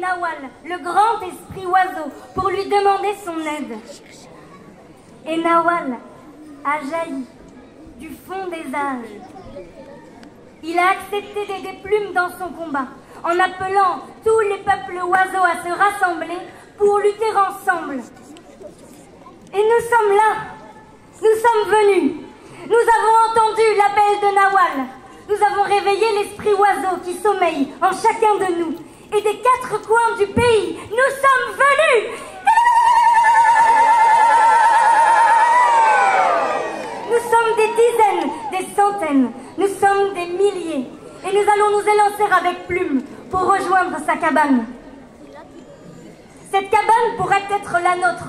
Nawal, le grand esprit oiseau, pour lui demander son aide. Et Nawal a jailli du fond des âges. Il a accepté d'aider Plume dans son combat, en appelant tous les peuples oiseaux à se rassembler pour lutter ensemble. Et nous sommes là, nous sommes venus, nous avons entendu l'appel de Nawal, nous avons réveillé l'esprit oiseau qui sommeille en chacun de nous, et des quatre coins du pays, nous sommes venus. Nous sommes des dizaines, des centaines, nous sommes des milliers, et nous allons nous élancer avec Plume pour rejoindre sa cabane. Cette cabane pourrait être la nôtre,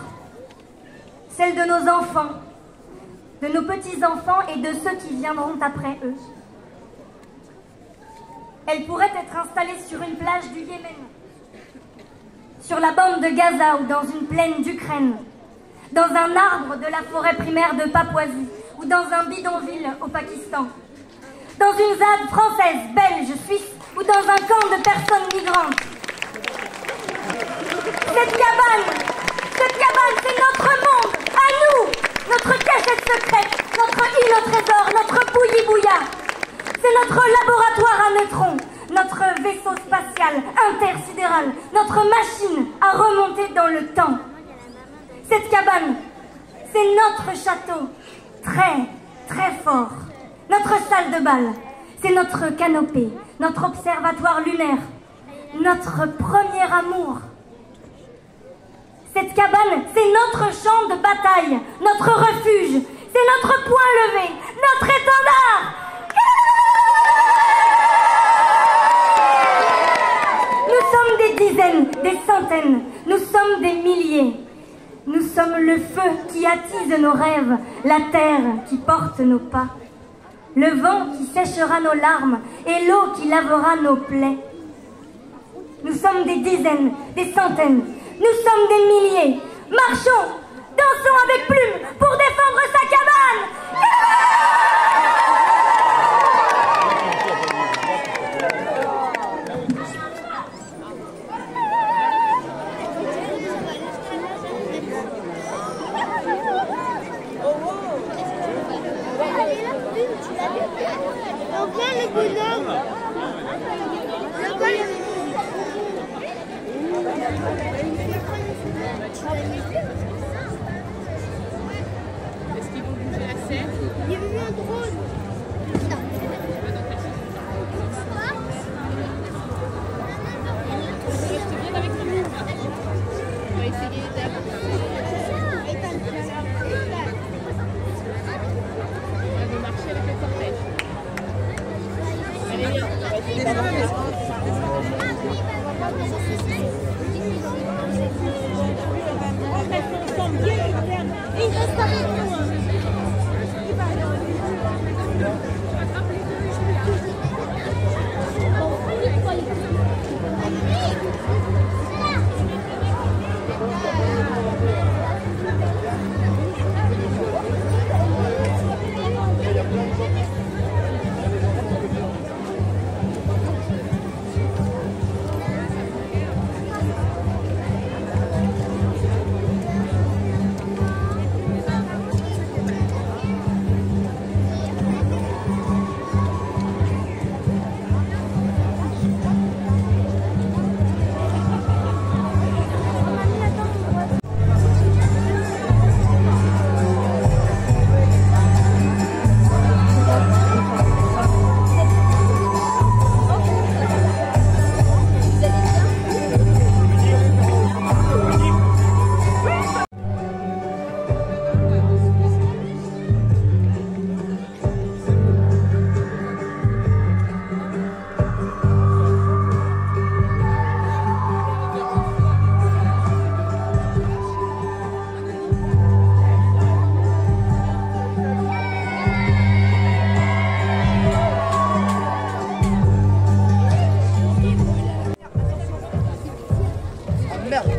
celle de nos enfants, de nos petits-enfants et de ceux qui viendront après eux. Elle pourrait être installée sur une plage du Yémen, sur la bande de Gaza ou dans une plaine d'Ukraine, dans un arbre de la forêt primaire de Papouasie ou dans un bidonville au Pakistan, dans une ZAD française, belge, suisse ou dans un camp de personnes migrantes. Cette cabane, c'est notre monde, à nous, notre cachette secrète, notre île au trésor, notre bouilli-bouilla. C'est notre laboratoire à neutrons, notre vaisseau spatial intersidéral, notre machine à remonter dans le temps. Cette cabane, c'est notre château, très, très fort. Notre salle de bal, c'est notre canopée, notre observatoire lunaire, notre premier amour. Cette cabane, c'est notre champ de bataille, notre refuge, c'est notre point levé, notre étendard. Nous sommes des dizaines, des centaines, nous sommes des milliers. Nous sommes le feu qui attise nos rêves, la terre qui porte nos pas, le vent qui séchera nos larmes et l'eau qui lavera nos plaies. Nous sommes des dizaines, des centaines, nous sommes des milliers. Marchons, dansons avec Plume pour défendre sa cabane. On voit le bonhomme. Est-ce qu'ils vont bouger la scène? Il y a eu un drone. Tu viens avec nous. On va essayer de marcher avec le cortège. Allez, viens. On va essayer d'avancer. Il reste avec nous. Merde.